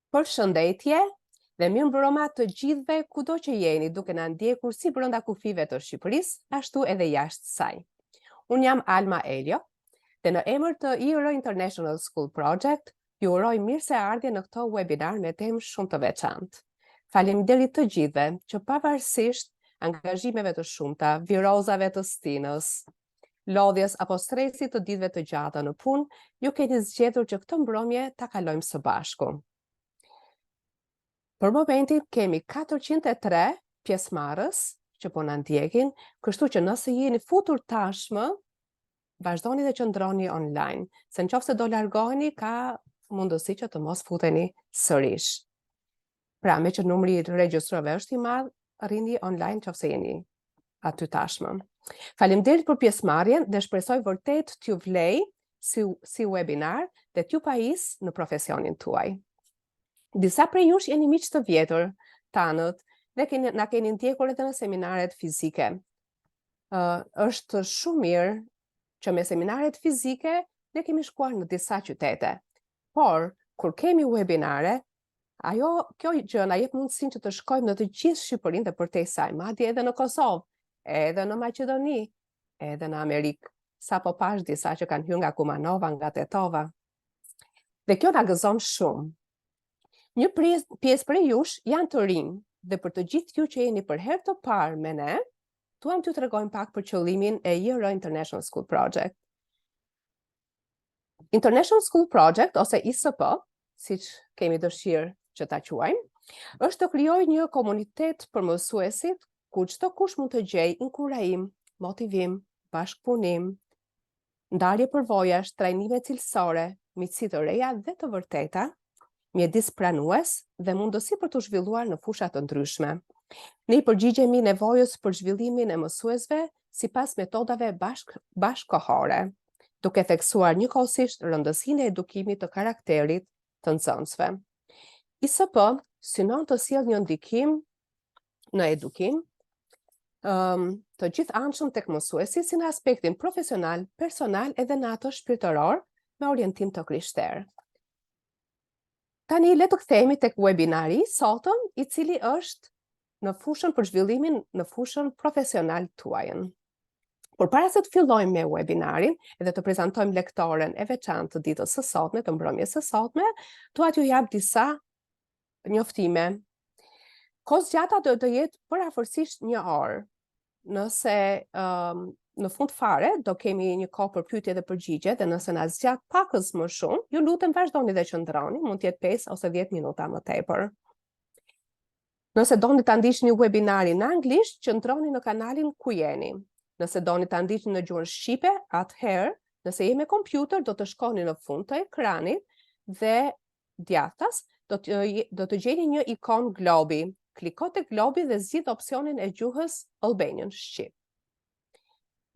Përshëndetje dhe mirëmbrëma të gjithëve kudo që jeni duke na ndjekur si brenda kufive të Shqipërisë, ashtu edhe jashtë saj. Unë jam Alma Elio dhe në emër të IJR International School Project ju uroj mirëseardhje në këto webinar me temë shumë të veçantë. Faleminderit të gjithëve që pavarësisht angazhimeve të shumta, virozave të stinës, lodhjes apo stresit të ditëve të gjata në punë, ju keni zgjedhur që këtë mbrëmje ta kalojmë së bashku. Për momentin kemi 403 pjesëmarrës që po na ndjekin, kështu që nëse jeni futur tashmë, vazhdoni dhe qëndroni online, se nëse do largoheni ka mundësi që të mos futeni sërish. Pra, me që numri i regjistruarve është i madh, rrini online nëse jeni aty tashmë. Faleminderit për pjesëmarrjen dhe shpresoj vërtet t'ju vlej si webinar dhe t'ju pajis në profesionin tuaj. Disa prej jush jeni miq të vjetër tanët dhe na keni ndjekur edhe në seminaret fizike. Është shumë mirë që me seminaret fizike ne kemi shkuar në disa qytete. Por, kur kemi webinare, kjo gjë na jep mundësinë që të shkojmë në të gjithë Shqipërinë dhe përtej saj, madje edhe në Kosovë, edhe në Maqedoni, edhe në Amerikë. Sapo pash disa që kanë hyrë nga Kumanova, nga Tetova. Dhe kjo na gëzon shumë. Një pjesë prej jush janë të rinj dhe për të gjithë ju që jeni për herë të parë me ne, duam t'ju tregojmë pak për qëllimin e IJR International School Project. International School Project ose ISP, siç kemi dëshirë që ta quajmë, është të krijojë një komunitet për mësuesit ku çdo kush mund të gjejë inkurajim, motivim, bashkëpunim, ndarje përvojash, trajnime cilësore, miqësi të reja dhe të vërteta, mjedis pranues dhe mundësi për të zhvilluar në fusha të ndryshme. Ne I përgjigjemi nevojës për zhvillimin e mësuesve sipas metodave bashkëkohore, duke theksuar njëkohësisht rëndësinë e edukimit të karakterit të nxënësve. ISP synon të sjellë një ndikim në edukim të gjithëanshëm tek mësuesi si në aspektin profesional, personal edhe në ato shpirtëror me orientim të krishterë. Tani le të kthehemi tek webinari sotëm, I cili është në fushën për zhvillimin në fushën profesional tuajën. Përpara se të fillojmë me webinarin edhe të prezantojmë lektoren e veçantë të ditës së sotme, të mbrëmjes së sotme, dua t'ju jap disa njoftime. Kohë zgjata do të jetë përafërsisht 1 orë. Nëse në fund fare do kemi një kohë për pyetje dhe përgjigje dhe nëse na zgjat pakës më shumë, ju lutem vazhdoni dhe qëndroni, mund të jetë 5 ose 10 minuta më tepër. Nëse doni ta ndiqni webinarin në anglisht, qëndroni në kanalin ku jeni. Nëse doni ta ndiqni në gjuhën shqipe, atëherë, nëse jeni me kompjuter, do të shkoni në fund të ekranit dhe djathtas do të gjeni një ikon globi. Kliko te globi dhe zgjidh opsionin e gjuhës Albanian shqip.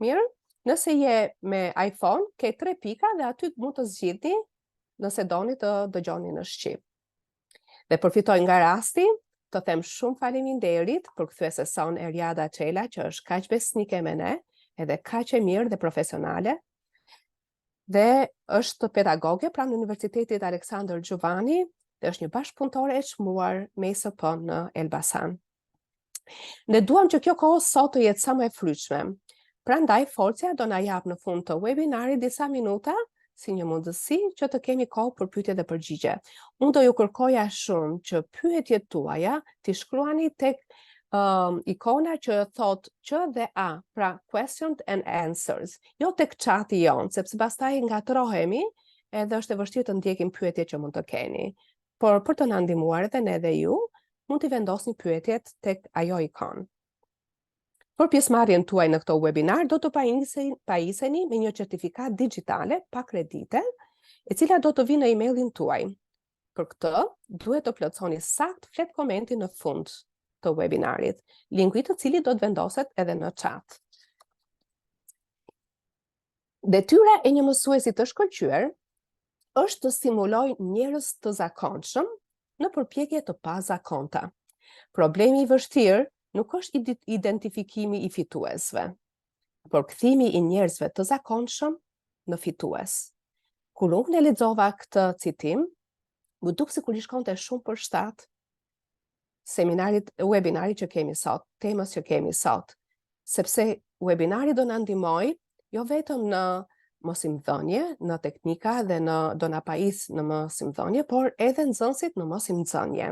Mirë, nëse je me iPhone, ke 3 pika dhe aty mund të zgjidhni nëse doni të dëgjoni në shqip. Dhe përfitoj nga rasti, të them shumë faleminderit për kthyesën son Eriada Çela, që është kaq besnike me ne, edhe kaq e mirë dhe profesionale. Dhe është pedagoge pranë Universitetit Aleksandër Xhuvani, dhe është një bashkëpunëtore e çmuar me ISP në Elbasan. Ne duam që kjo kohë sot të jetë sa më e fryqshme. Prandaj Forcia do na jap në fund të webinarit disa minuta si një mundësi që të kemi kohë për pyetje dhe përgjigje. Unë do ju kërkoja shumë që pyetjet tuaja t'i shkruani tek ikona që thot Q dhe A, pra questions and answers, jo tek chati jon, sepse pastaj ngatrohemi edhe është e vështirë të ndjekim pyetjet që mund të keni. Por për të na ndihmuar edhe ne dhe ju, mund t'i vendosni pyetjet tek ajo ikon. Për pjesëmarrjen tuaj në këto webinar, do të pajiseni me një certifikat digjitale pa kredite, e cila do të vinë në emailin tuaj. Për këtë, duhet të plotësoni saktë flet komentin në fund të webinarit, linku I të cilit do të vendoset edhe në chat. Detyra e një mësuesi të shkëlqyer është të stimulojë njerëz të zakonshëm në përpjekje të pazakonta. Problemi I vështirë nuk është identifikimi I fituesve, por kthimi I njerëzve të zakonshëm në fitues. Kur unë e lexova këtë citim, Më duk sikur i shkonte shumë për shtat webinari që kemi sot, temës që kemi sot, sepse webinari do na ndihmoj jo vetëm në mosimdhënie, në teknika dhe do na pajis në mosimdhënie, por edhe nxënësit në mosimdhënie.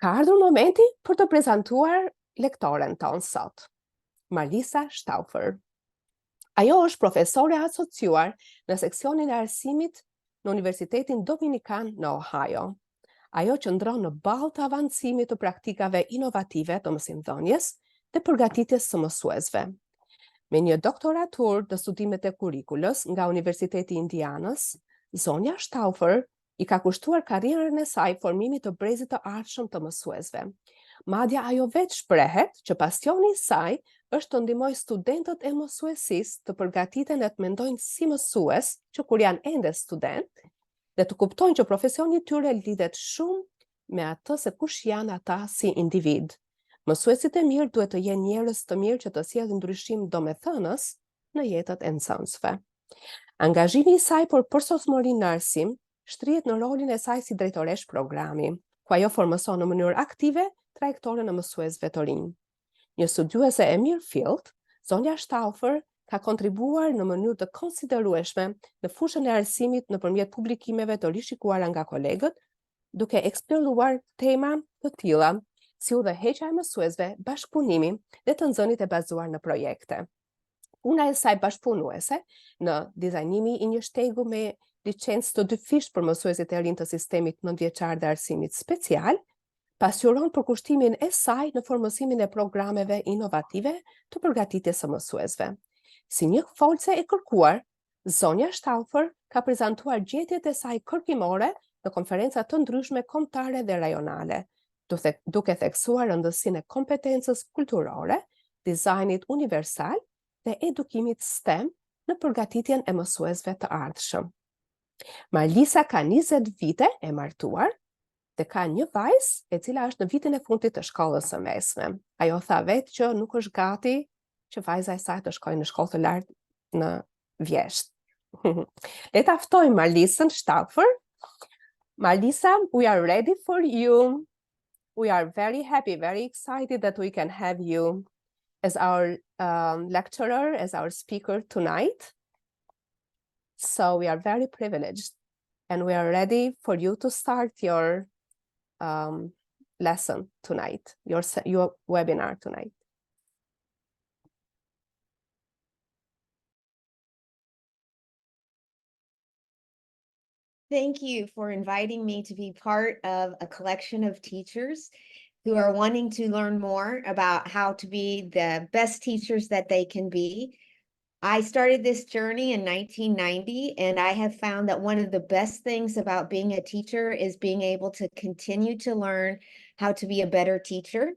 Ka ardhur momenti për të prezantuar lektoren tonë sot, Marisa Stauffer. Ajo është profesore asociuar në seksionin e arsimit në Universitetin Dominikan në Ohio. Ajo qëndron në balë të avancimit të praktikave inovative të mosimdhënies dhe përgatitjes së mësuesve. Me një doktoratur të studimet e kurikulës nga Universiteti i Indianës, zonja Stauffer i ka kushtuar karrierën e saj formimit të brezit të ardhshëm të mësuesve. Madje ajo vetë shprehet që pasioni i saj është të ndihmojë studentët e mësuesisë të përgatiten dhe të mendojnë si mësues që kur janë ende student, dhe të kuptojnë që profesioni i tyre lidhet shumë me atë se kush janë ata si individ. Mësuesit e mirë duhet të jenë njerëz të mirë që të sjellin ndryshim domethënës në jetët e nxënësve. Angazhimi i saj për përsosmërinë në arsim shtrihet në rolin e saj si drejtoresh programi, ku ajo formëson në mënyrë aktive trajektoren e mësuesve të rinj. Një studiuese e mirë fillt, zonja Stauffer ka kontribuar në mënyrë të konsiderueshme në fushën e arsimit nëpërmjet publikimeve të rishikuara nga kolegët, duke eksploruar tema të tilla si udhëheqja e mësuesve, bashkëpunimi dhe të nxënit e bazuar në projekte. Puna e saj bashkëpunuese në dizajnimi i një shtegu me licencë të dyfisht për mësuesit e rinj të sistemit nëntëvjeçar dhe arsimit special, pasqyron përkushtimin e saj në formësimin e programeve inovative të përgatitjes së mësuesve. Si një folse e kërkuar, zonja Stauffer ka prezantuar gjetjet e saj kërkimore në konferenca të ndryshme kombëtare dhe rajonale, duke theksuar rëndësinë e kompetencës kulturore, dizajnit universal dhe edukimit STEM në përgatitjen e mësuesve të ardhshëm. Marisa ka 20 vite e martuar dhe ka një vajzë e cila është në vitin e fundit të shkollës së mesme. Ajo tha vetë që nuk është gati që vajza e saj të shkojë në shkollë të lartë në Vjesht. Le ta ftojmë Marisën Stauffer. Marisa, we are ready for you. We are very happy, very excited that we can have you as our lecturer, as our speaker tonight. So we are very privileged and we are ready for you to start your lesson tonight, your webinar tonight. Thank you for inviting me to be part of a collection of teachers who are wanting to learn more about how to be the best teachers that they can be. I started this journey in 1990, and I have found that one of the best things about being a teacher is being able to continue to learn how to be a better teacher.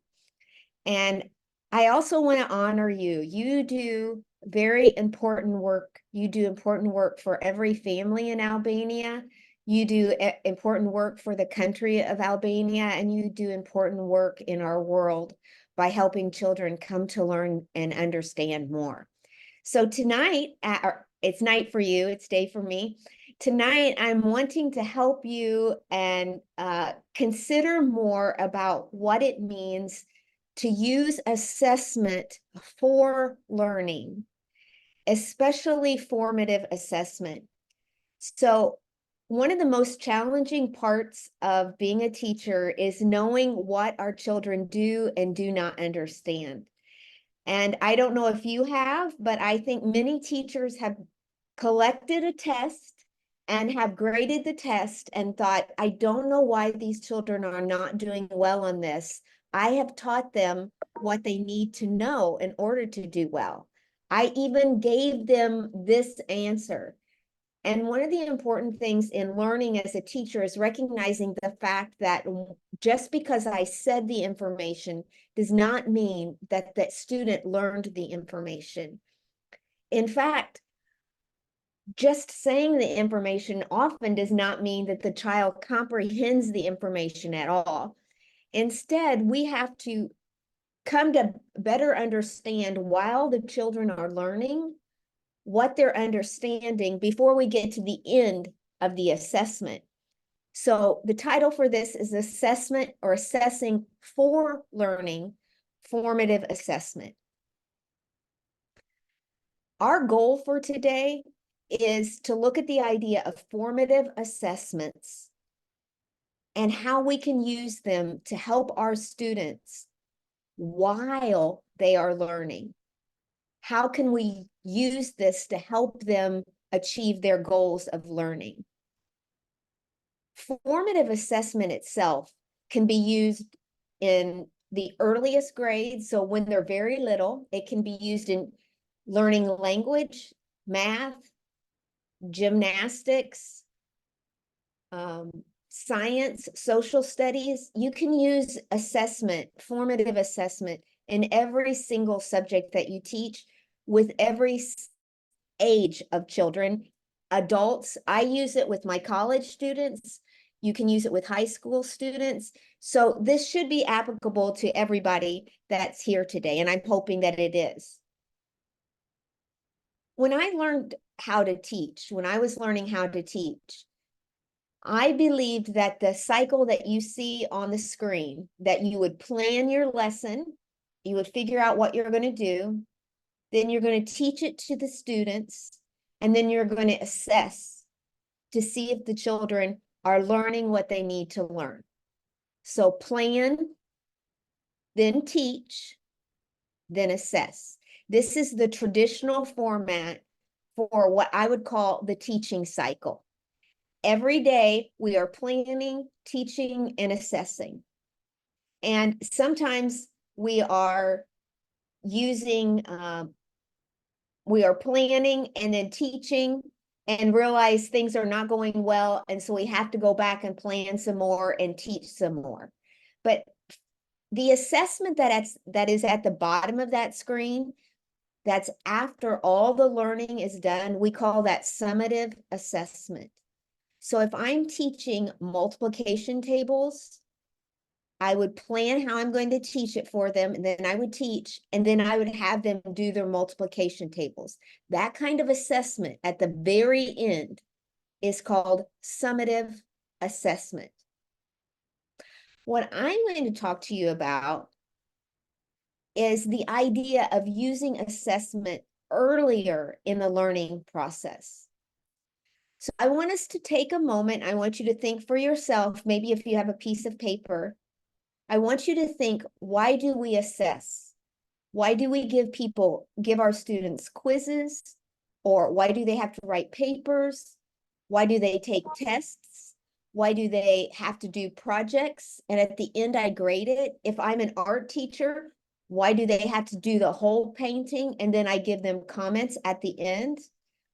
And I also want to honor you. You do very important work. You do important work for every family in Albania. You do important work for the country of Albania, and you do important work in our world by helping children come to learn and understand more. So tonight, it's night for you, it's day for me. Tonight, I'm wanting to help you and consider more about what it means to use assessment for learning, especially formative assessment. So one of the most challenging parts of being a teacher is knowing what our children do and do not understand. And I don't know if you have, but I think many teachers have collected a test and have graded the test and thought, I don't know why these children are not doing well on this. I have taught them what they need to know in order to do well. I even gave them this answer. And one of the important things in learning as a teacher is recognizing the fact that just because I said the information does not mean that that student learned the information. In fact, just saying the information often does not mean that the child comprehends the information at all. Instead, we have to come to better understand while the children are learning what they're understanding before we get to the end of the assessment. So the title for this is Assessment or Assessing for Learning, Formative Assessment. Our goal for today is to look at the idea of formative assessments and how we can use them to help our students while they are learning. How can we use this to help them achieve their goals of learning? Formative assessment itself can be used in the earliest grades. So when they're very little, it can be used in learning language, math, gymnastics, science, social studies. You can use assessment, formative assessment, in every single subject that you teach with every age of children, adults. I use it with my college students. You can use it with high school students. So this should be applicable to everybody that's here today, and I'm hoping that it is. When I learned how to teach, when I was learning how to teach, I believed that the cycle that you see on the screen, that you would plan your lesson, you would figure out what you're going to do, then you're going to teach it to the students, and then you're going to assess to see if the children are learning what they need to learn. So plan, then teach, then assess. This is the traditional format for what I would call the teaching cycle. Every day we are planning, teaching, and assessing. And sometimes we are using, we are planning and then teaching and realize things are not going well. And so we have to go back and plan some more and teach some more. But the assessment that is at the bottom of that screen, that's after all the learning is done, we call that summative assessment. So if I'm teaching multiplication tables, I would plan how I'm going to teach it for them, and then I would teach, and then I would have them do their multiplication tables. That kind of assessment at the very end is called summative assessment. What I'm going to talk to you about is the idea of using assessment earlier in the learning process. So I want us to take a moment. I want you to think for yourself, maybe if you have a piece of paper, I want you to think, why do we assess? Why do we give our students quizzes? Or why do they have to write papers? Why do they take tests? Why do they have to do projects? And at the end, I grade it. If I'm an art teacher, why do they have to do the whole painting? And then I give them comments at the end.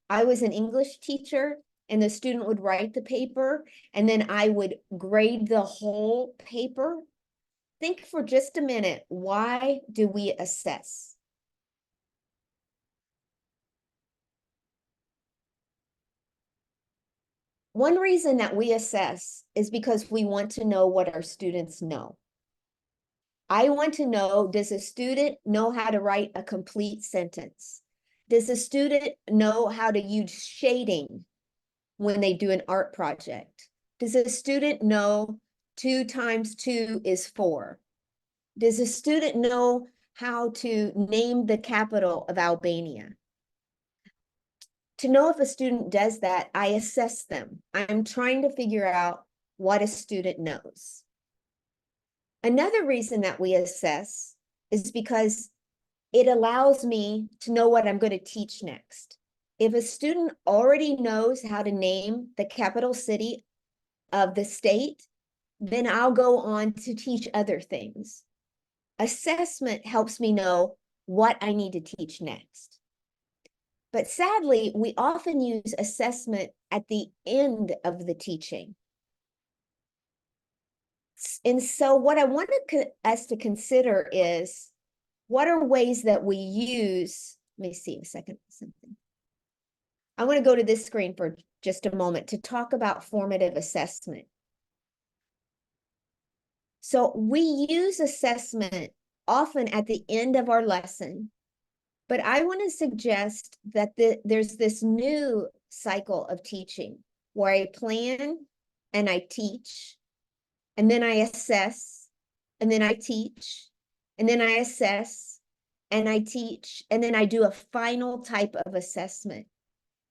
I was an English teacher, and the student would write the paper, and then I would grade the whole paper. Think for just a minute, why do we assess? One reason that we assess is because we want to know what our students know. I want to know, does a student know how to write a complete sentence? Does a student know how to use shading when they do an art project? Does a student know 2 times 2 is 4? Does a student know how to name the capital of Albania? To know if a student does that, I assess them. I'm trying to figure out what a student knows. Another reason that we assess is because it allows me to know what I'm going to teach next. If a student already knows how to name the capital city of the state, then I'll go on to teach other things. Assessment helps me know what I need to teach next. But sadly, we often use assessment at the end of the teaching. And so what I want us to consider is, what are ways that we use, let me see a second, something. I want to go to this screen for just a moment to talk about formative assessment. So we use assessment often at the end of our lesson, but I want to suggest that there's this new cycle of teaching where I plan and I teach, and then I assess, and then I teach, and then I assess, and I teach, and then I do a final type of assessment.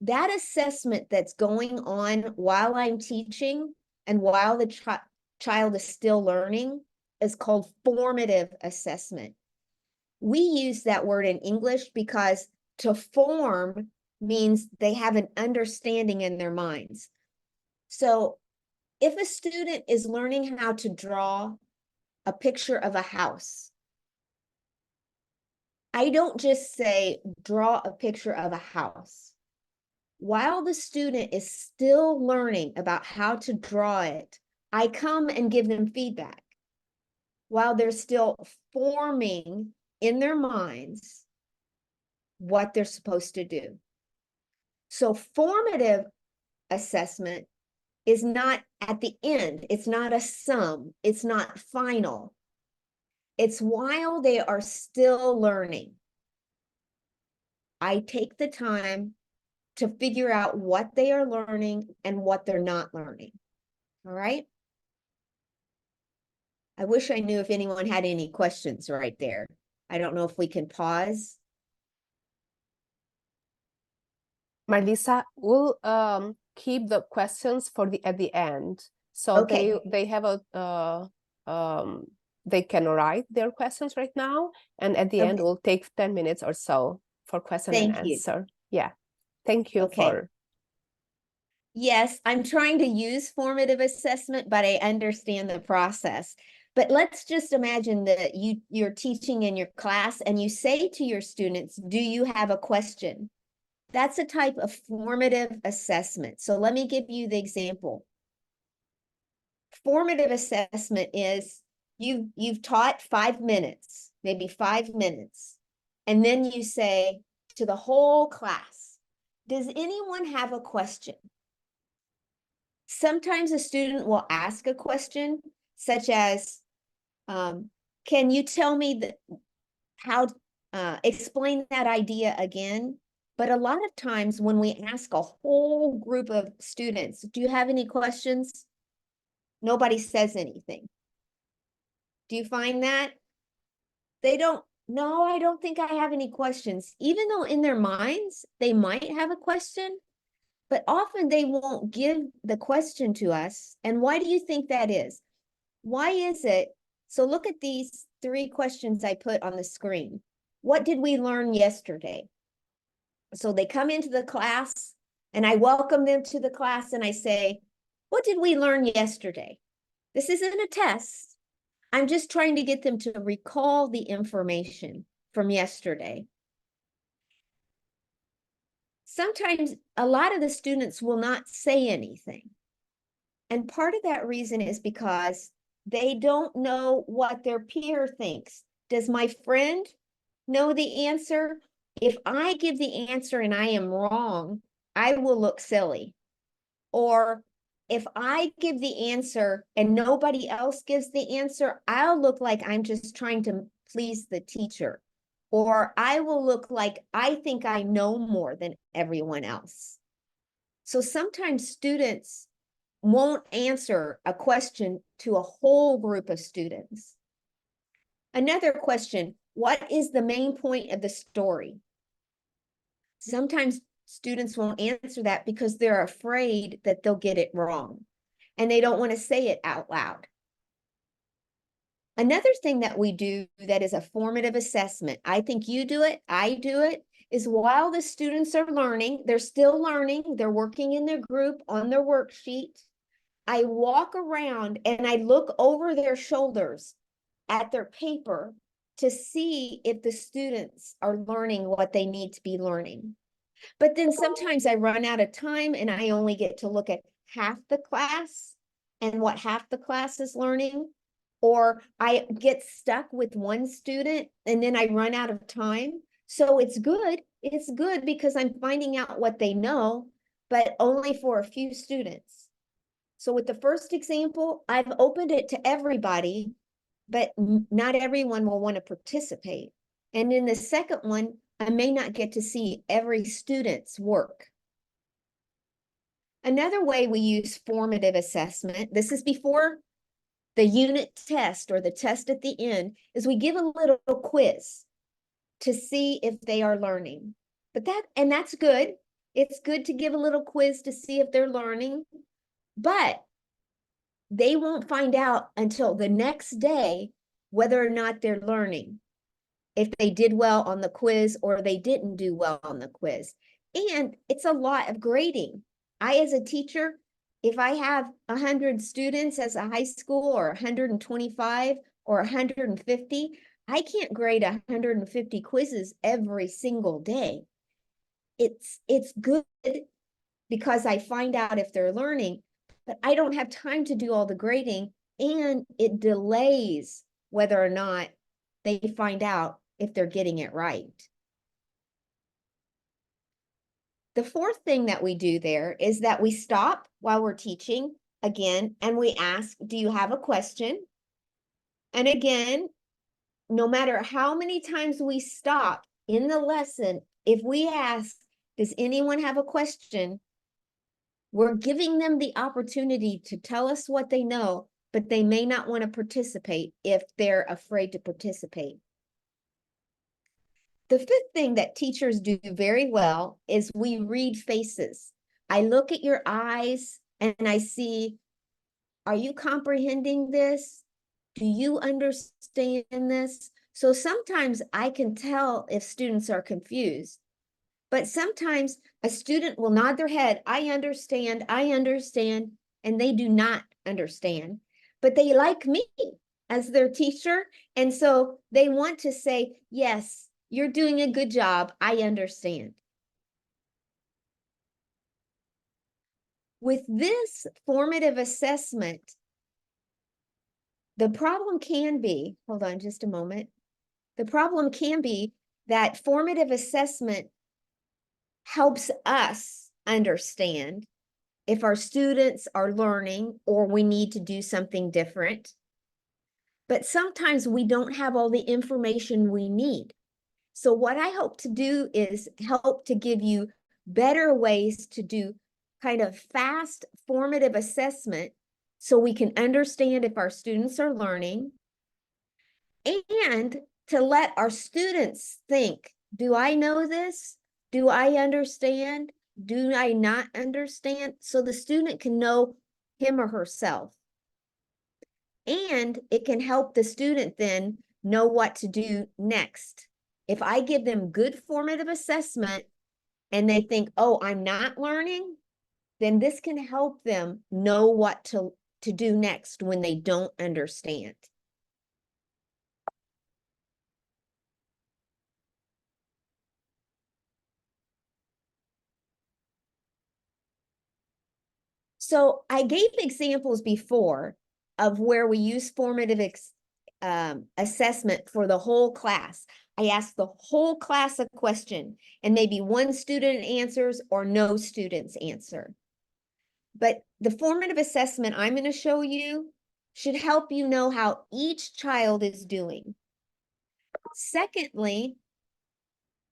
That assessment that's going on while I'm teaching and while the child is still learning is called formative assessment. We use that word in English because to form means they have an understanding in their minds. So if a student is learning how to draw a picture of a house, I don't just say, draw a picture of a house. While the student is still learning about how to draw it, I come and give them feedback. While they're still forming in their minds what they're supposed to do. So formative assessment is not at the end. It's not a sum. It's not final. It's while they are still learning. I take the time to figure out what they are learning and what they're not learning. All right? I wish I knew if anyone had any questions right there. I don't know if we can pause. Marlisa, we'll keep the questions for at the end. So Okay. they have they can write their questions right now, and at the end we'll take 10 minutes or so for question and answer. Yeah. Thank you for. Yes, I'm trying to use formative assessment, but I understand the process. But let's just imagine that you're teaching in your class and you say to your students, do you have a question? That's a type of formative assessment. So let me give you the example. Formative assessment is you've taught 5 minutes, maybe 5 minutes, and then you say to the whole class, does anyone have a question? Sometimes a student will ask a question such as, can you tell me how explain that idea again? But a lot of times when we ask a whole group of students, do you have any questions? Nobody says anything. Do you find that? They don't, no, I don't think I have any questions. Even though in their minds, they might have a question, but often they won't give the question to us. And why do you think that is? Why is it? So look at these 3 questions I put on the screen. What did we learn yesterday? So they come into the class and I welcome them to the class and I say, what did we learn yesterday? This isn't a test. I'm just trying to get them to recall the information from yesterday. Sometimes a lot of the students will not say anything. And part of that reason is because they don't know what their peer thinks. Does my friend know the answer? If I give the answer and I am wrong, I will look silly. Or if I give the answer and nobody else gives the answer, I'll look like I'm just trying to please the teacher. Or I will look like I think I know more than everyone else. So sometimes students won't answer a question to a whole group of students. Another question, what is the main point of the story? Sometimes students won't answer that because they're afraid that they'll get it wrong and they don't want to say it out loud. Another thing that we do that is a formative assessment, I think you do it, I do it, is while the students are learning, they're still learning, they're working in their group on their worksheet, I walk around and I look over their shoulders at their paper to see if the students are learning what they need to be learning. But then sometimes I run out of time and I only get to look at half the class and what half the class is learning, or I get stuck with one student and then I run out of time. So it's good because I'm finding out what they know, but only for a few students. So with the first example, I've opened it to everybody, but not everyone will want to participate. And in the second one, I may not get to see every student's work. Another way we use formative assessment, this is before the unit test or the test at the end, is we give a little quiz to see if they are learning. That's good. It's good to give a little quiz to see if they're learning, but they won't find out until the next day whether or not they're learning, if they did well on the quiz or they didn't do well on the quiz. And it's a lot of grading. I, as a teacher, if I have 100 students as a high school, or 125 or 150, I can't grade 150 quizzes every single day. It's good because I find out if they're learning, but I don't have time to do all the grading, and it delays whether or not they find out if they're getting it right. The fourth thing that we do there is that we stop while we're teaching again, and we ask, do you have a question? And again, no matter how many times we stop in the lesson, if we ask, does anyone have a question? We're giving them the opportunity to tell us what they know, but they may not want to participate if they're afraid to participate. The fifth thing that teachers do very well is we read faces. I look at your eyes and I see, are you comprehending this? Do you understand this? So sometimes I can tell if students are confused, but sometimes a student will nod their head, I understand, and they do not understand, but they like me as their teacher. And so they want to say, yes, you're doing a good job, I understand. With this formative assessment, the problem can be, hold on just a moment. The problem can be that formative assessment helps us understand if our students are learning or we need to do something different. But sometimes we don't have all the information we need. So what I hope to do is help to give you better ways to do kind of fast formative assessment so we can understand if our students are learning, and to let our students think, do I know this? Do I understand? Do I not understand? So the student can know him or herself. And it can help the student then know what to do next. If I give them good formative assessment and they think, oh, I'm not learning, then this can help them know what to do next when they don't understand. So I gave examples before of where we use formative assessment for the whole class. I asked the whole class a question, and maybe one student answers or no students answer. But the formative assessment I'm going to show you should help you know how each child is doing. Secondly,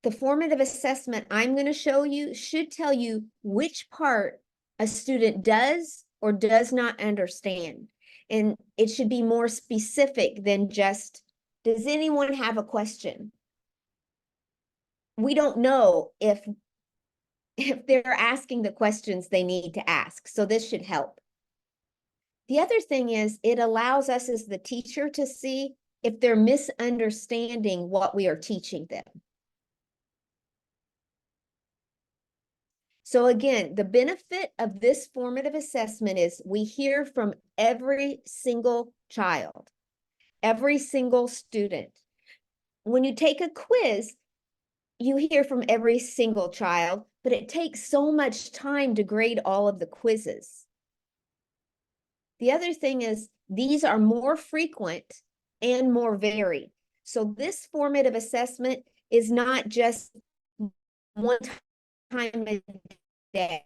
the formative assessment I'm going to show you should tell you which part a student does or does not understand. And it should be more specific than just, does anyone have a question? We don't know if they're asking the questions they need to ask. So this should help. The other thing is it allows us as the teacher to see if they're misunderstanding what we are teaching them. So again, the benefit of this formative assessment is we hear from every single child, every single student. When you take a quiz, you hear from every single child, but it takes so much time to grade all of the quizzes. The other thing is these are more frequent and more varied. So this formative assessment is not just one time a day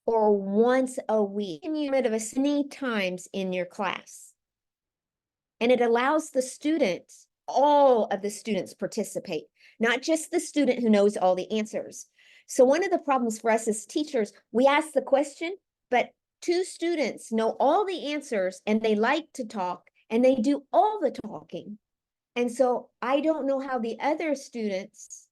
or once a week. You can use it many times in your class. And it allows the students, all of the students participate, not just the student who knows all the answers. So one of the problems for us as teachers, we ask the question, but two students know all the answers and they like to talk and they do all the talking. And so I don't know how the other students,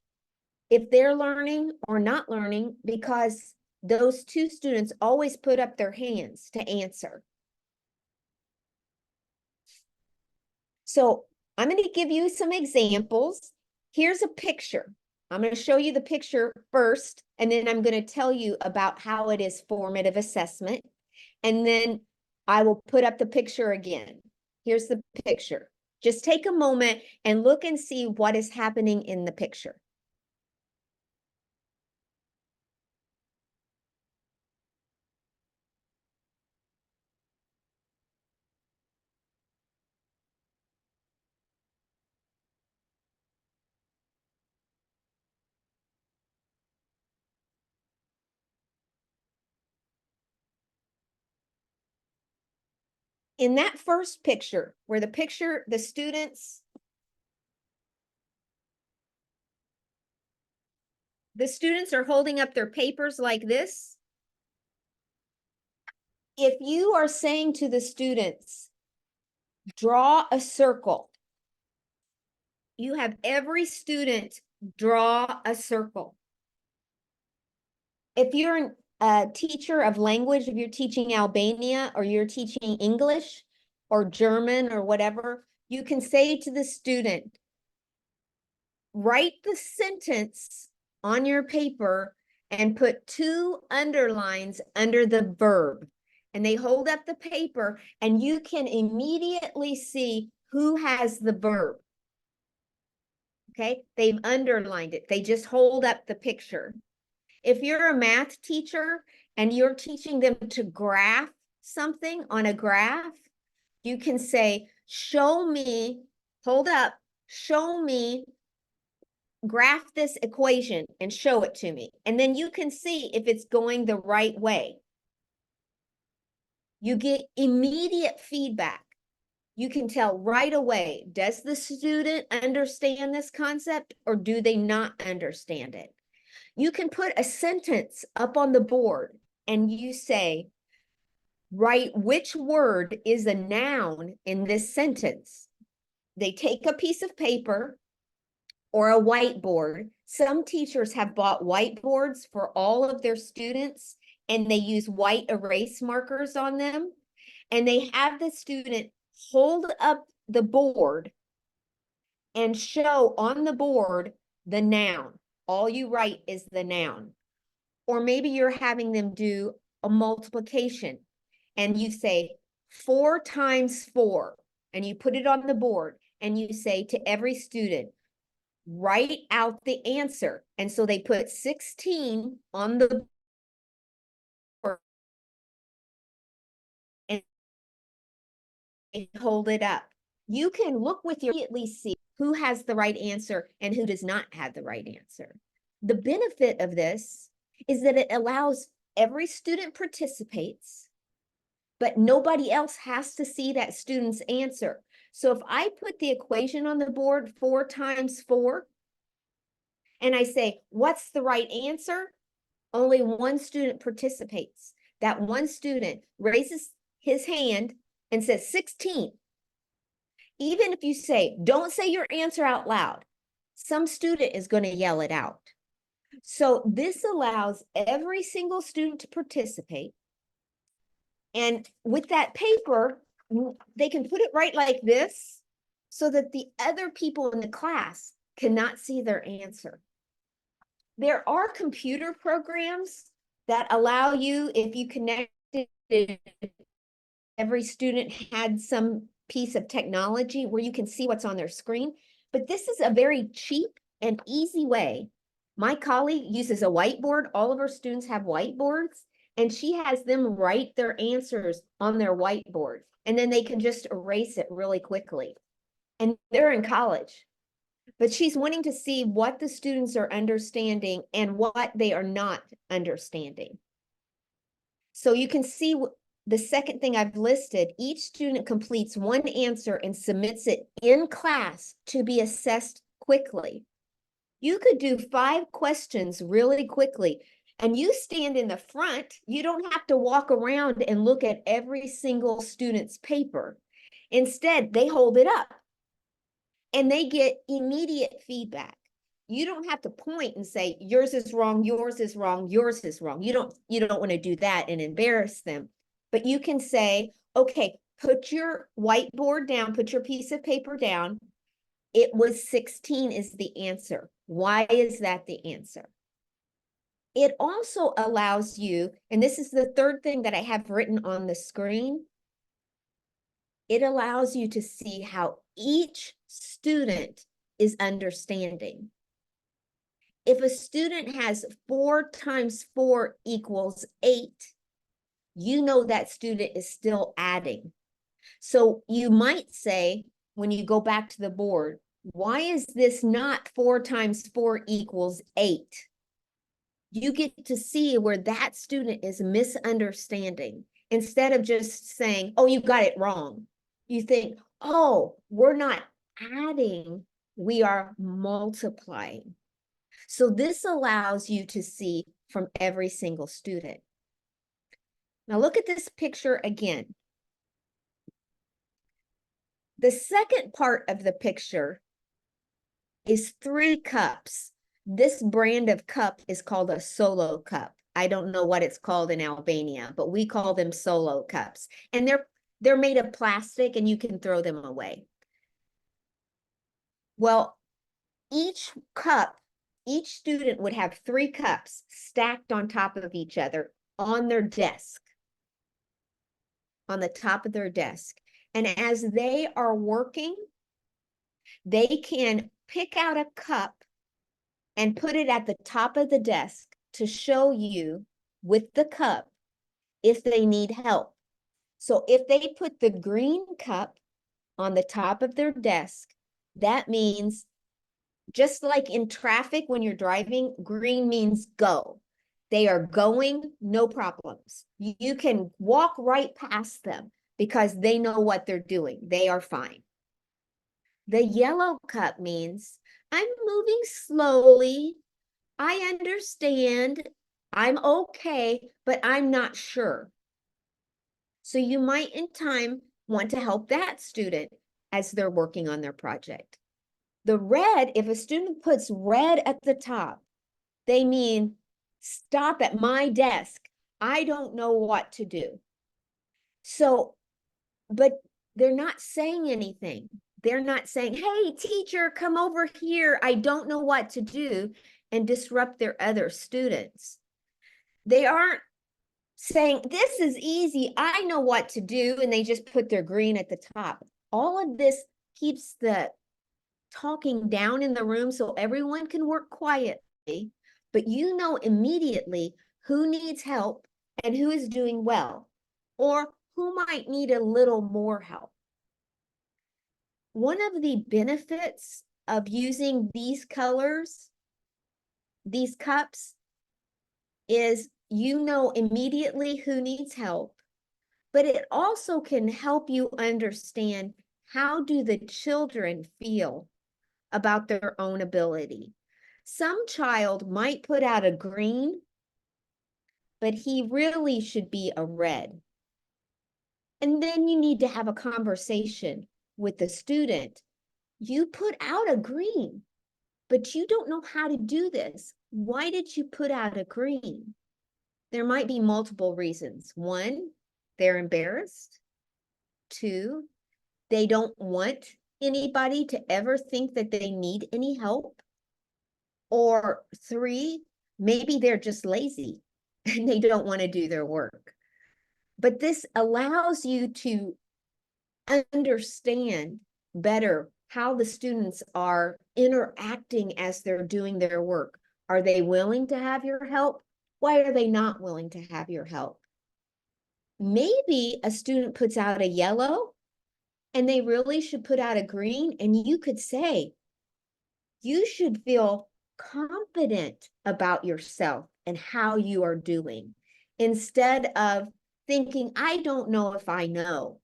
if they're learning or not learning, because those two students always put up their hands to answer. So I'm going to give you some examples. Here's a picture. I'm going to show you the picture first, and then I'm going to tell you about how it is formative assessment. And then I will put up the picture again. Here's the picture. Just take a moment and look and see what is happening in the picture. In that first picture, where the students are holding up their papers like this. If you are saying to the students, draw a circle, you have every student draw a circle. If you're a teacher of language, if you're teaching Albania or you're teaching English or German or whatever, you can say to the student, write the sentence on your paper and put 2 underlines under the verb. And they hold up the paper and you can immediately see who has the verb. Okay, they've underlined it. They just hold up the picture. If you're a math teacher and you're teaching them to graph something on a graph, you can say, show me, hold up, show me, graph this equation and show it to me. And then you can see if it's going the right way. You get immediate feedback. You can tell right away, does the student understand this concept or do they not understand it? You can put a sentence up on the board and you say, write which word is a noun in this sentence. They take a piece of paper or a whiteboard. Some teachers have bought whiteboards for all of their students and they use white erase markers on them. And they have the student hold up the board and show on the board the noun. All you write is the noun. Or maybe you're having them do a multiplication and you say 4 times 4 and you put it on the board and you say to every student, write out the answer. And so they put 16 on the board and hold it up. You can look with your immediately see who has the right answer and who does not have the right answer. The benefit of this is that it allows every student participates, but nobody else has to see that student's answer. So if I put the equation on the board 4 times 4, and I say, what's the right answer? Only one student participates. That one student raises his hand and says 16. Even if you say, don't say your answer out loud, some student is going to yell it out. So this allows every single student to participate. And with that paper, they can put it right like this so that the other people in the class cannot see their answer. There are computer programs that allow you, if you connected, every student had some piece of technology where you can see what's on their screen. But this is a very cheap and easy way. My colleague uses a whiteboard. All of our students have whiteboards, and she has them write their answers on their whiteboard, and then they can just erase it really quickly. And they're in college. But she's wanting to see what the students are understanding and what they are not understanding. So you can see the second thing I've listed, each student completes one answer and submits it in class to be assessed quickly. You could do 5 questions really quickly, and you stand in the front. You don't have to walk around and look at every single student's paper. Instead, they hold it up and they get immediate feedback. You don't have to point and say, yours is wrong, yours is wrong, yours is wrong. You don't want to do that and embarrass them. But you can say, okay, put your whiteboard down, put your piece of paper down. It was 16 is the answer. Why is that the answer? It also allows you, and this is the third thing that I have written on the screen, it allows you to see how each student is understanding. If a student has 4 times 4 equals 8, you know that student is still adding. So you might say, when you go back to the board, why is this not 4 times 4 equals 8? You get to see where that student is misunderstanding. Instead of just saying, oh, you got it wrong. You think, oh, we're not adding, we are multiplying. So this allows you to see from every single student. Now look at this picture again. The second part of the picture is 3 cups. This brand of cup is called a solo cup. I don't know what it's called in Albania, but we call them solo cups. And they're made of plastic and you can throw them away. Well, each cup, each student would have 3 cups stacked on top of each other on their desk, on the top of their desk. And as they are working, they can pick out a cup and put it at the top of the desk to show you with the cup if they need help. So if they put the green cup on the top of their desk, that means, just like in traffic when you're driving, green means go. They are going, no problems. You can walk right past them because they know what they're doing. They are fine. The yellow cup means I'm moving slowly. I understand. I'm okay, but I'm not sure. So you might in time want to help that student as they're working on their project. The red, if a student puts red at the top, they mean stop at my desk. I don't know what to do. So, but they're not saying anything. They're not saying, hey, teacher, come over here. I don't know what to do, and disrupt their other students. They aren't saying, this is easy. I know what to do. And they just put their green at the top. All of this keeps the talking down in the room so everyone can work quietly, but you know immediately who needs help and who is doing well, or who might need a little more help. One of the benefits of using these colors, these cups, is you know immediately who needs help, but it also can help you understand how do the children feel about their own ability. Some child might put out a green, but he really should be a red. And then you need to have a conversation with the student. You put out a green, but you don't know how to do this. Why did you put out a green? There might be multiple reasons. 1, they're embarrassed. 2, they don't want anybody to ever think that they need any help. Or 3, maybe they're just lazy and they don't want to do their work. But this allows you to understand better how the students are interacting as they're doing their work. Are they willing to have your help? Why are they not willing to have your help? Maybe a student puts out a yellow and they really should put out a green, and you could say, you should feel confident about yourself and how you are doing, instead of thinking, I don't know if I know.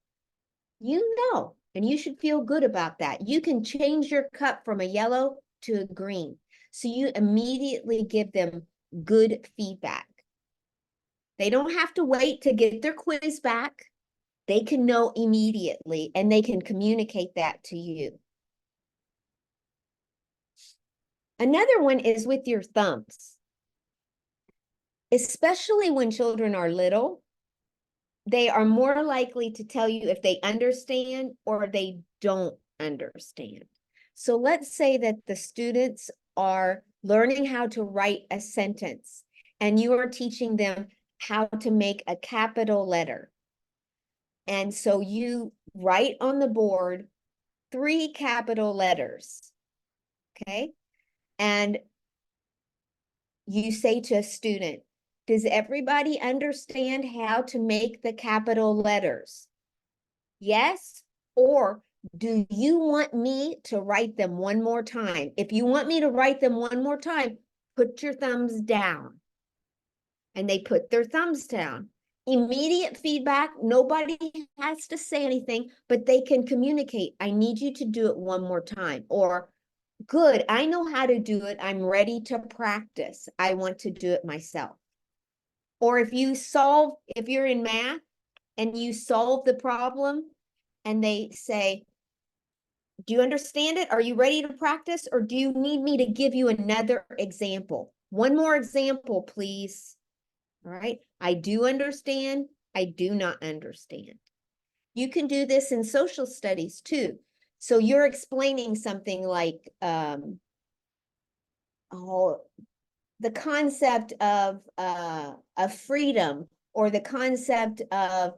You know, and you should feel good about that. You can change your cup from a yellow to a green. So you immediately give them good feedback. They don't have to wait to get their quiz back. They can know immediately, and they can communicate that to you. Another one is with your thumbs. Especially when children are little, they are more likely to tell you if they understand or they don't understand. So let's say that the students are learning how to write a sentence, and you are teaching them how to make a capital letter. And so you write on the board 3 capital letters, okay? And you say to a student, does everybody understand how to make the capital letters? Yes? Or do you want me to write them one more time? If you want me to write them one more time, put your thumbs down. And they put their thumbs down. Immediate feedback, nobody has to say anything, but they can communicate. I need you to do it one more time. Or, good, I know how to do it. I'm ready to practice. I want to do it myself. Or if you're in math and you solve the problem and they say, do you understand it? Are you ready to practice? Or do you need me to give you another example? One more example, please. All right. I do understand. I do not understand. You can do this in social studies too. So you're explaining something like, the concept of freedom, or the concept of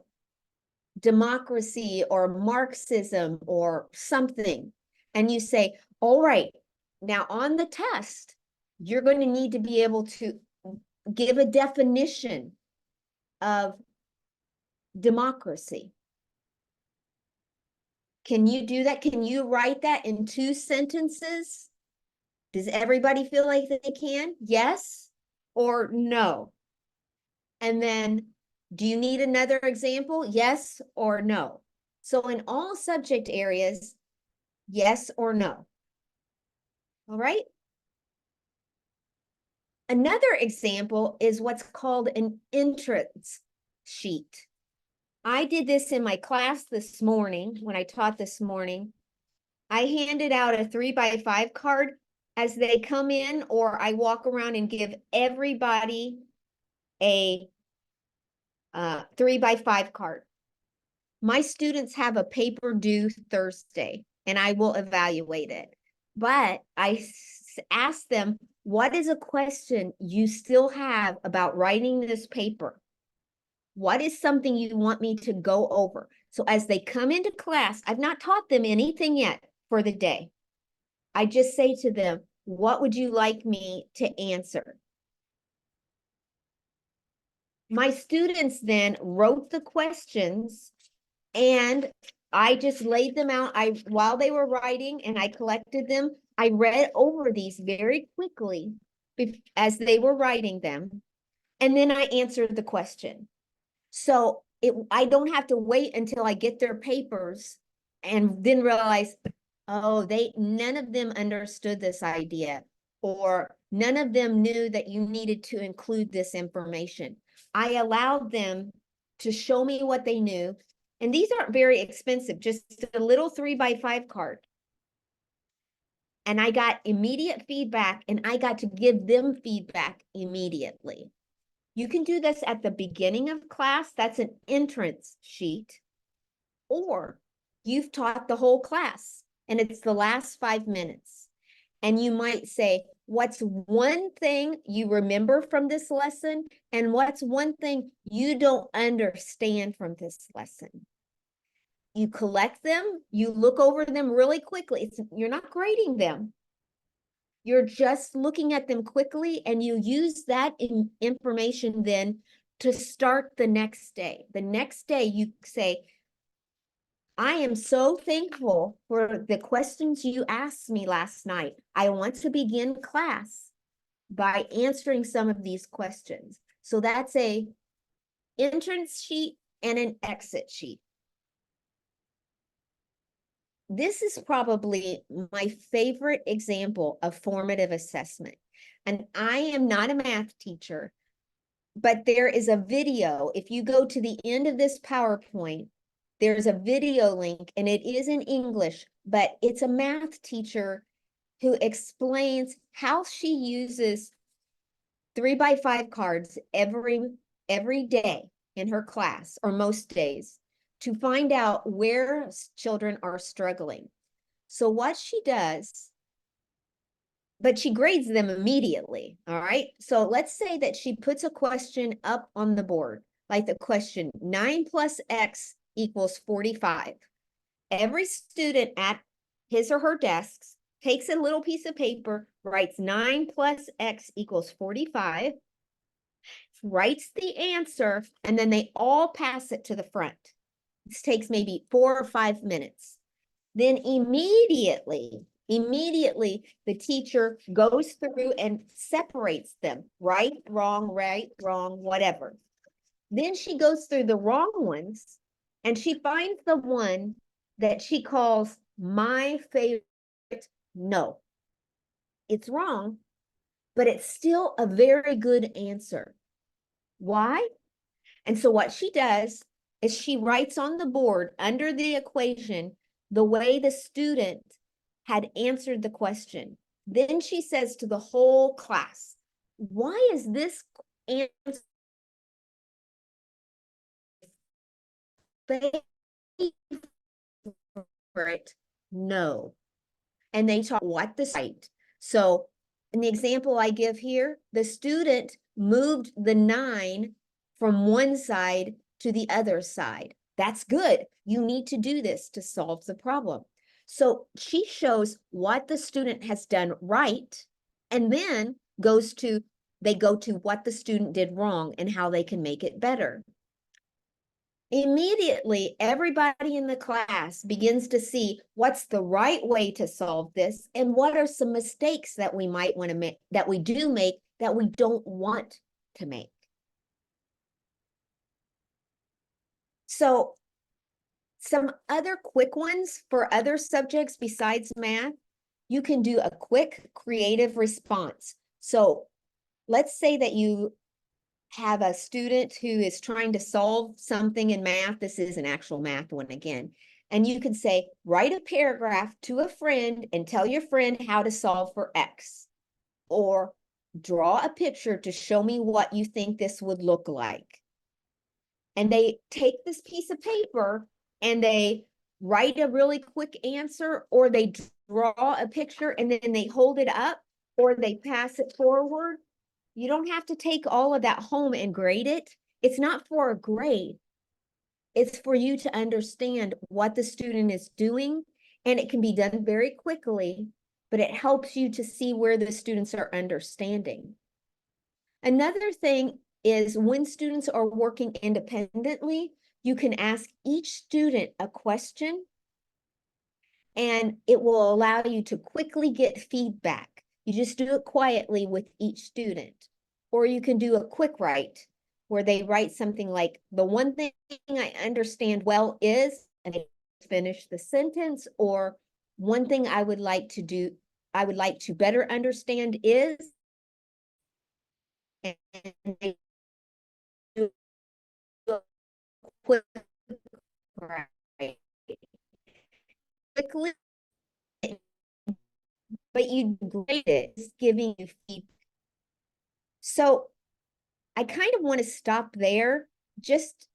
democracy or Marxism or something. And you say, all right, now on the test, you're going to need to be able to give a definition of democracy. Can you do that? Can you write that in 2 sentences? Does everybody feel like they can? Yes or no? And then, do you need another example? Yes or no? So in all subject areas, yes or no. All right. Another example is what's called an entrance sheet. I did this in my class this morning when I taught this morning. I handed out a 3x5 card as they come in, or I walk around and give everybody a 3x5 card. My students have a paper due Thursday, and I will evaluate it. But I asked them, what is a question you still have about writing this paper? What is something you want me to go over? So as they come into class, I've not taught them anything yet for the day. I just say to them, what would you like me to answer? My students then wrote the questions, and I just laid them out. While they were writing and I collected them, I read over these very quickly as they were writing them. And then I answered the question. So I don't have to wait until I get their papers and then realize, oh, none of them understood this idea, or none of them knew that you needed to include this information. I allowed them to show me what they knew. And these aren't very expensive, just a little 3x5 card. And I got immediate feedback, and I got to give them feedback immediately. You can do this at the beginning of class. That's an entrance sheet. Or you've taught the whole class and it's the last 5 minutes. And you might say, what's one thing you remember from this lesson? And what's one thing you don't understand from this lesson? You collect them, you look over them really quickly. You're not grading them. You're just looking at them quickly, and you use that information then to start the next day. The next day you say, I am so thankful for the questions you asked me last night. I want to begin class by answering some of these questions. So that's an entrance sheet and an exit sheet. this is probably my favorite example of formative assessment. And I am not a math teacher, but there is a video. If you go to the end of this PowerPoint, there's a video link, and it is in English, but it's a math teacher who explains how she uses 3x5 cards every day in her class, or most days, to find out where children are struggling. So what she does, but she grades them immediately, all right? So let's say that she puts a question up on the board, like the question, 9 plus X equals 45. Every student at his or her desks takes a little piece of paper, writes 9 plus X equals 45, writes the answer, and then they all pass it to the front. This takes maybe 4 or 5 minutes. Then immediately, the teacher goes through and separates them, right, wrong, whatever. Then she goes through the wrong ones, and she finds the one that she calls my favorite. No, it's wrong, but it's still a very good answer. Why? And so what she does is she writes on the board under the equation the way the student had answered the question. Then she says to the whole class, why is this answer favorite? No. And they talk what the site. So in the example I give here, the student moved the 9 from one side to the other side. That's good. You need to do this to solve the problem. So she shows what the student has done right, and then they go to what the student did wrong and how they can make it better. Immediately, everybody in the class begins to see what's the right way to solve this and what are some mistakes that we might want to make, that we do make, that we don't want to make. So some other quick ones for other subjects besides math, you can do a quick creative response. So let's say that you have a student who is trying to solve something in math. This is an actual math one again. And you could say, write a paragraph to a friend and tell your friend how to solve for X. Or draw a picture to show me what you think this would look like. And they take this piece of paper and they write a really quick answer, or they draw a picture and then they hold it up, or they pass it forward. You don't have to take all of that home and grade it. It's not for a grade. It's for you to understand what the student is doing, and it can be done very quickly, but it helps you to see where the students are understanding. Another thing is when students are working independently, you can ask each student a question, and it will allow you to quickly get feedback. You just do it quietly with each student. Or you can do a quick write where they write something like, the one thing I understand well is, and they finish the sentence, or one thing I would like to better understand is, and they do a quick write. Quickly, but you grade it, it's giving you feedback. So I kind of want to stop there. Just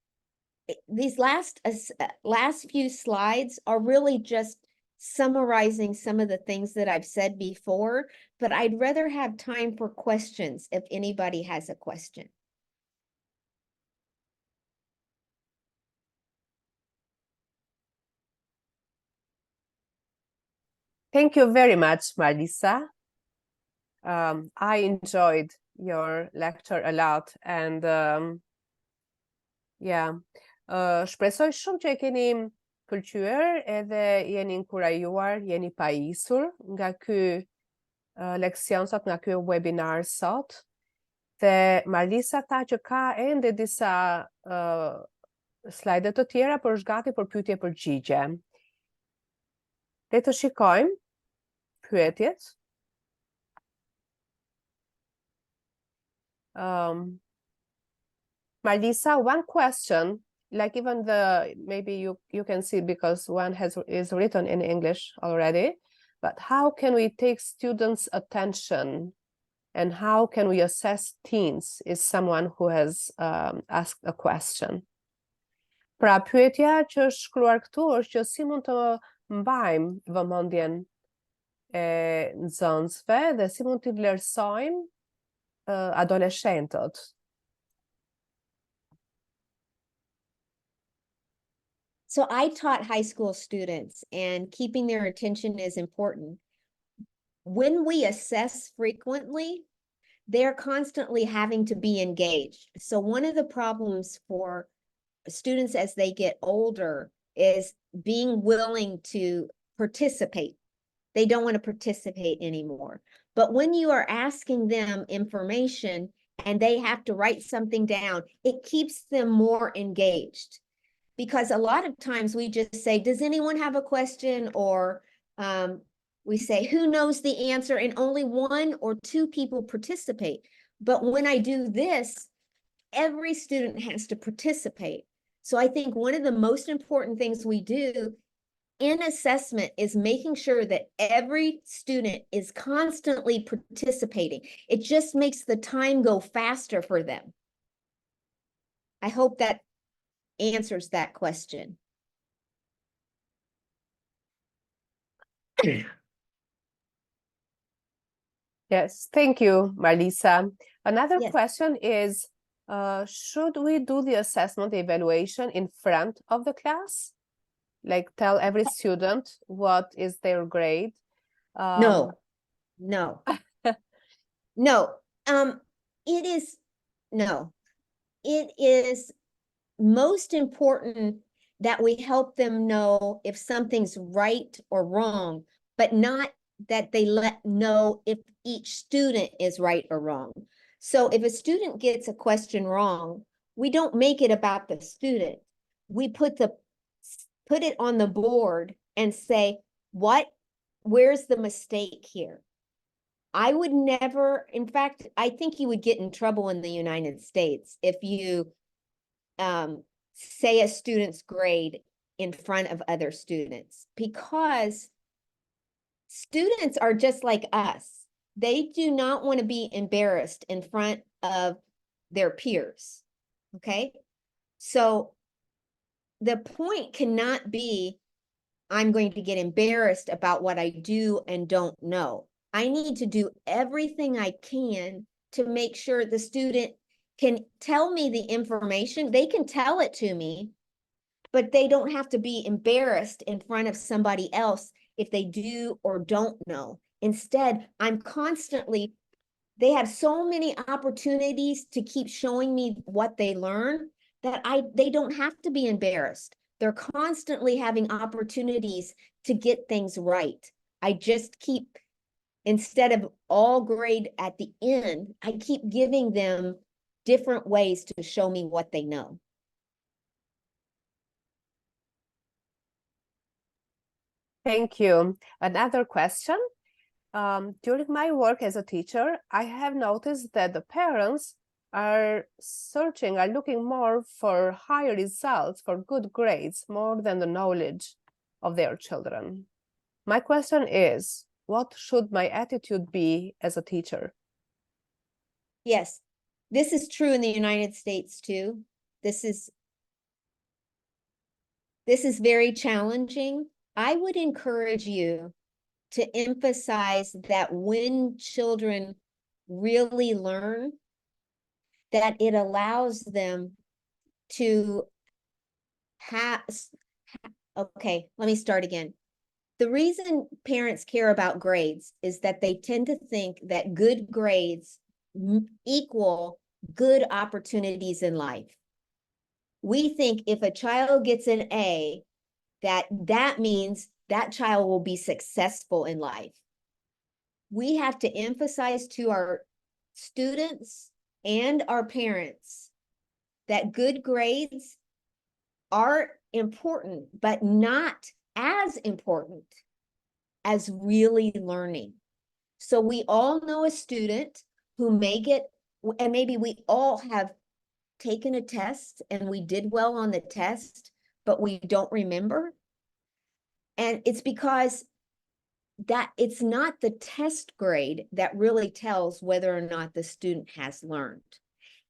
these last few slides are really just summarizing some of the things that I've said before, but I'd rather have time for questions if anybody has a question. Thank you very much, Marisa. I enjoyed your lecture a lot, and shpresoj shumë që e keni pëlqyer edhe jeni inkurajuar, jeni pajisur nga ky leksion sot, nga ky webinar sot. Dhe Marisa tha që ka ende disa slajde të tjera, por është gati për pyetje përgjigje. Le të shikojmë pyetjet. Marlisa, one question, like even maybe you can see because one is written in English already, but how can we take students' attention and how can we assess teens is someone who has asked a question. Pra pyetja që është shkruar këtu është që si mund të mbajmë vëmendjen e nxënësve dhe si mund t'i vlerësojmë adoleshentët. So I taught high school students, and keeping their attention is important. When we assess frequently, they're constantly having to be engaged. So one of the problems for students as they get older is being willing to participate. They don't want to participate anymore. But when you are asking them information and they have to write something down, it keeps them more engaged. Because a lot of times we just say, does anyone have a question? Or we say, who knows the answer? And only 1 or 2 people participate. But when I do this, every student has to participate. So I think one of the most important things we do in assessment is making sure that every student is constantly participating. It just makes the time go faster for them. I hope that answers that question. Yes, thank you, Marlisa. Another Yes. question is, should we do the assessment evaluation in front of the class? Like tell every student what is their grade? No. No. It is most important that we help them know if something's right or wrong, but not that they know if each student is right or wrong. So if a student gets a question wrong, we don't make it about the student. We put it on the board and say, where's the mistake here? I would never, in fact, I think you would get in trouble in the United States if you say a student's grade in front of other students, because students are just like us. They do not want to be embarrassed in front of their peers, okay? So the point cannot be, I'm going to get embarrassed about what I do and don't know. I need to do everything I can to make sure the student can tell me the information. They can tell it to me, but they don't have to be embarrassed in front of somebody else if they do or don't know. Instead, they have so many opportunities to keep showing me what they learn that they don't have to be embarrassed. They're constantly having opportunities to get things right. I just keep, instead of all grade at the end, I keep giving them different ways to show me what they know. Thank you. Another question. During my work as a teacher, I have noticed that the parents are looking more for higher results, for good grades, more than the knowledge of their children. My question is, what should my attitude be as a teacher? Yes, this is true in the United States too. This is very challenging. I would encourage you to emphasize that when children really learn, that it allows them to okay, let me start again. The reason parents care about grades is that they tend to think that good grades equal good opportunities in life. We think if a child gets an A, that means that child will be successful in life. We have to emphasize to our students and our parents that good grades are important, but not as important as really learning. So we all know a student who may get, and maybe we all have taken a test and we did well on the test, but we don't remember. And it's because that it's not the test grade that really tells whether or not the student has learned.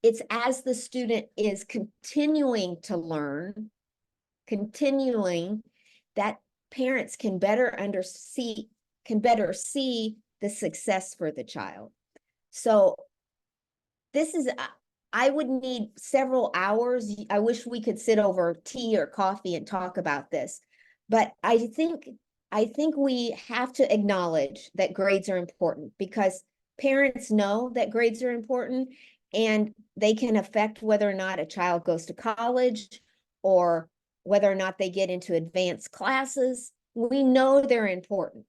It's as the student is continuing to learn, that parents can better see the success for the child. So this is, I would need several hours. I wish we could sit over tea or coffee and talk about this, but I think we have to acknowledge that grades are important, because parents know that grades are important and they can affect whether or not a child goes to college or whether or not they get into advanced classes. We know they're important,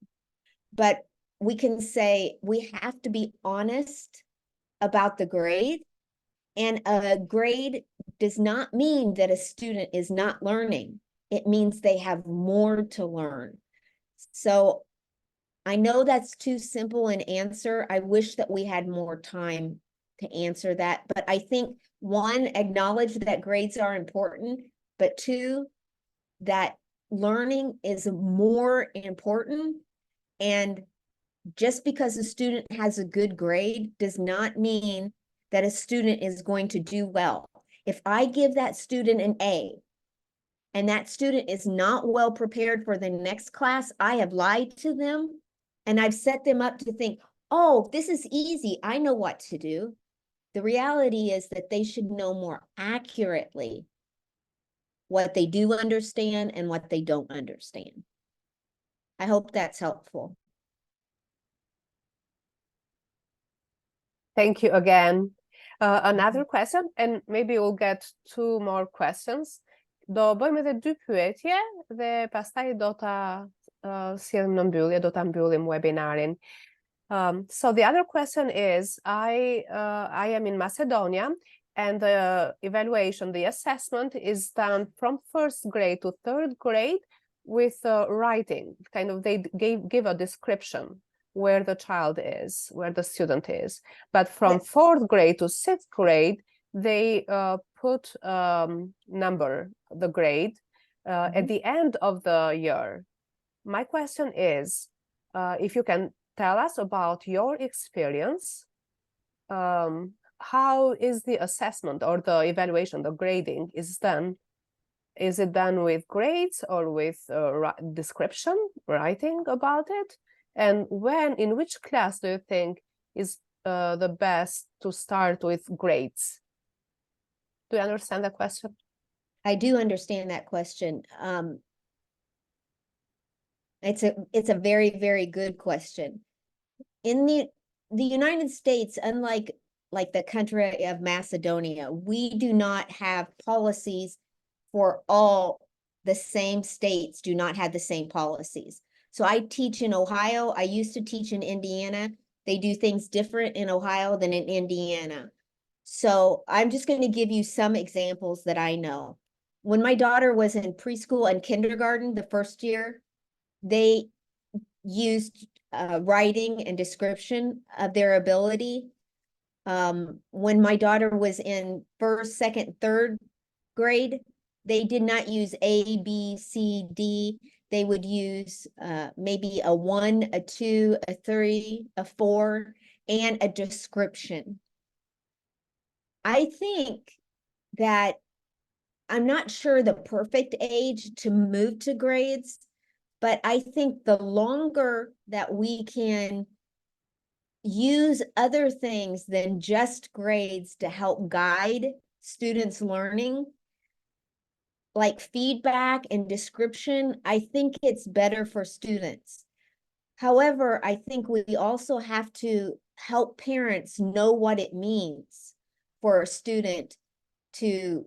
but we can say we have to be honest about the grade. And a grade does not mean that a student is not learning. It means they have more to learn. So I know that's too simple an answer. I wish that we had more time to answer that. But I think, one, acknowledge that grades are important, but two, that learning is more important. And just because a student has a good grade does not mean that a student is going to do well. If I give that student an A and that student is not well prepared for the next class, I have lied to them and I've set them up to think, oh, this is easy, I know what to do. The reality is that they should know more accurately what they do understand and what they don't understand. I hope that's helpful. Thank you again. Another question, and maybe we'll get 2 more questions. Do bëjmë edhe 2 pyetje dhe pastaj do ta sjellim në mbyllje, do ta mbyllim webinarin. So the other question is, I am in Macedonia, and the evaluation, the assessment is done from 1st grade to 3rd grade with writing. Kind of they give a description where the child is, where the student is. But from 4th grade to 6th grade, they put number, the grade, at the end of the year. My question is, if you can tell us about your experience, how is the assessment or the evaluation, the grading is done? Is it done with grades or with description, writing about it? And in which class do you think is the best to start with grades? Do you understand the question? I do understand that question. It's a very, very good question. In the United States, unlike the country of Macedonia, we do not have policies for all. The same states do not have the same policies. So I teach in Ohio. I used to teach in Indiana. They do things different in Ohio than in Indiana. So I'm just going to give you some examples that I know. When my daughter was in preschool and kindergarten, the first year, they used writing and description of their ability. When my daughter was in 1st, 2nd, 3rd grade, they did not use A, B, C, D. They would use maybe a 1, a 2, a 3, a 4, and a description. I think that I'm not sure the perfect age to move to grades, but I think the longer that we can use other things than just grades to help guide students' learning, like feedback and description, I think it's better for students. However, I think we also have to help parents know what it means for a student to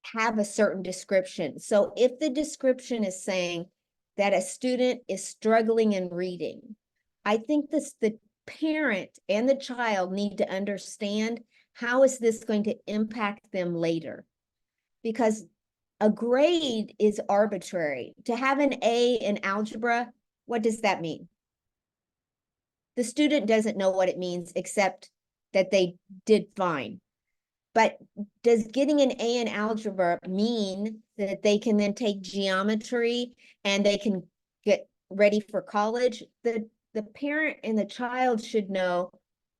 have a certain description. So if the description is saying that a student is struggling in reading, I think the parent and the child need to understand, how is this going to impact them later? Because a grade is arbitrary. To have an A in algebra What does that mean? The student doesn't know what it means except that they did fine. But does getting an A in algebra mean that they can then take geometry and they can get ready for college? The parent and the child should know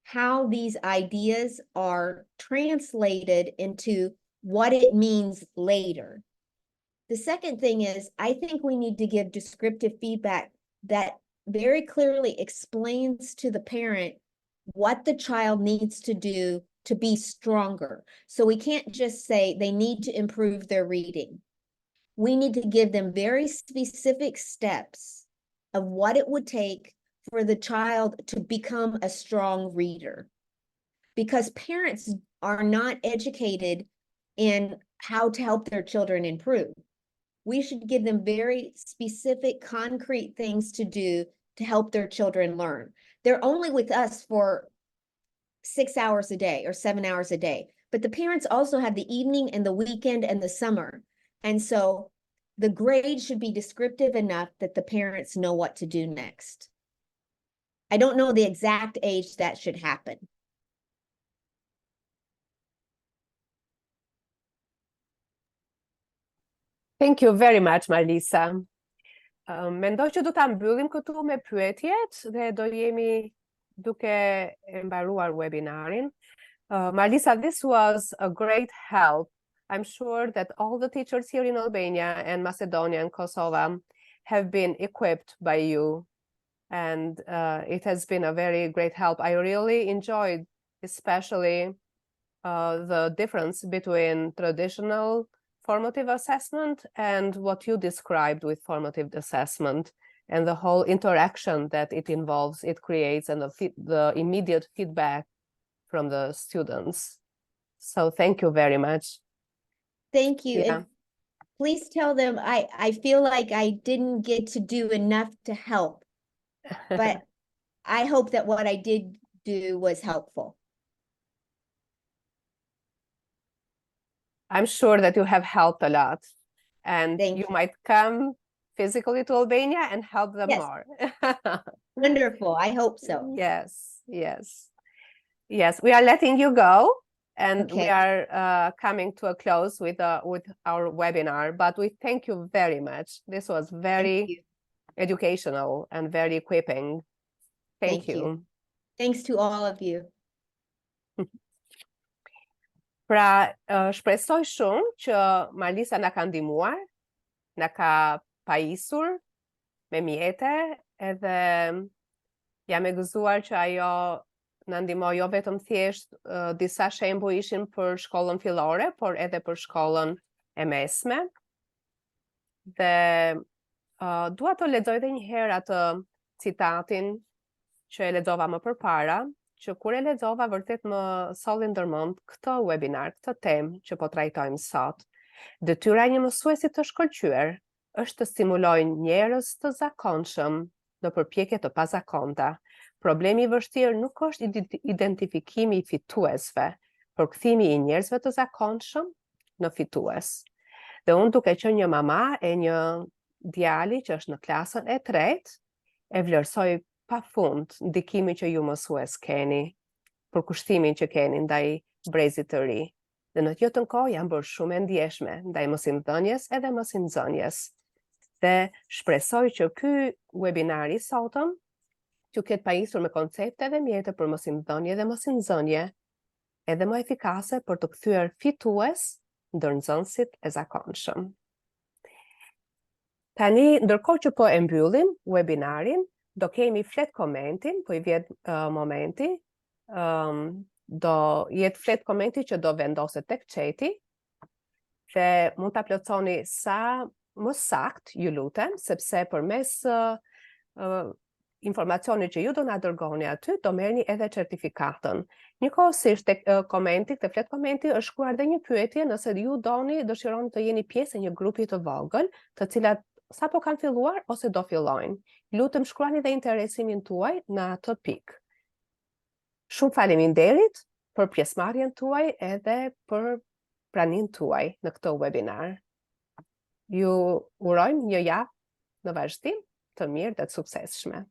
how these ideas are translated into what it means later. The second thing is, I think we need to give descriptive feedback that very clearly explains to the parent what the child needs to do to be stronger. So we can't just say they need to improve their reading. We need to give them very specific steps of what it would take for the child to become a strong reader. Because parents are not educated in how to help their children improve. We should give them very specific, concrete things to do to help their children learn. They're only with us for 6 hours a day or 7 hours a day, but the parents also have the evening and the weekend and the summer. And so the grade should be descriptive enough that the parents know what to do next. I don't know the exact age that should happen. Thank you very much, Marlisa. Mendoj që do ta mbyllim këtu me pyetjet dhe do jemi duke e mbaruar webinarin. Marlisa, this was a great help. I'm sure that all the teachers here in Albania and Macedonia and Kosovo have been equipped by you. And it has been a very great help. I really enjoyed, especially the difference between traditional formative assessment and what you described with formative assessment, and the whole interaction that it involves, it creates, and the immediate feedback from the students. So thank you very much. Thank you. Yeah. And please tell them I feel like I didn't get to do enough to help, but I hope that what I did do was helpful. I'm sure that you have helped a lot, and Thank you you. might come physically to Albania and help them Yes. more. Wonderful. I hope so. Yes, yes. Yes, we are letting you go, and we Okay. are coming to a close with our webinar, but we thank you very much. This was Thank very you. educational and very equipping. Thank Thank you. you. Thanks to all of you. Pra, shpresoj shumë që Marlisa na ka ndihmuar, na ka pajisur me mjete, edhe jam e gëzuar që ajo na ndihmoi jo vetëm thjesht disa shembuj ishin për shkollën fillore, por edhe për shkollën e mesme. Dhe dua të lexoj edhe një herë atë citatin që e lexova më përpara, që kur e lexova vërtet më solli ndërmend këtë webinar, këtë temë që po trajtojmë sot. Detyra e një mësuesi të shkëlqyer është të stimulojë njerëz të zakonshëm në përpjekje të pazakonta. Problemi i vështirë nuk është identifikimi i fituesve, por kthimi i njerëzve të zakonshëm në fitues. Dhe unë duke qenë një mama e një djali që është në klasën e 3, e vlerësoj pafund ndikimin që ju mësues keni, përkushtimin që keni ndaj brezit të ri. Dhe në të njëjtën kohë jam bërë shumë e ndjeshme ndaj mësimdhënies edhe mësimdhënies. Dhe shpresoj që ky webinar i sotëm të ketë pajisur me koncepte dhe mjete për mësimdhënie dhe mësimdhënie, edhe më efikase për të kthyer fitues ndër nxënësit e zakonshëm. Tani, ndërkohë që po e mbyllim webinarin, do kemi flet komentin, po i vjet momenti, do jetë flet komenti që do vendoset tek chati, dhe mund ta plotësoni sa më sakt, ju lutem, sepse përmes informacionit që ju do na dërgoni aty, do merrni edhe certifikatën. Njëkohësisht tek komenti, te flet komenti është shkruar edhe një pyetje, nëse ju dëshironi të jeni pjesë e një grupi të vogël, të cilat sapo kanë filluar ose do fillojnë. Lutem shkruani dhe interesimin tuaj në atë pikë. Shumë faleminderit për pjesëmarrjen tuaj edhe për praninë tuaj në këtë webinar. Ju urojmë një javë në vazhdim të mirë dhe të suksesshme.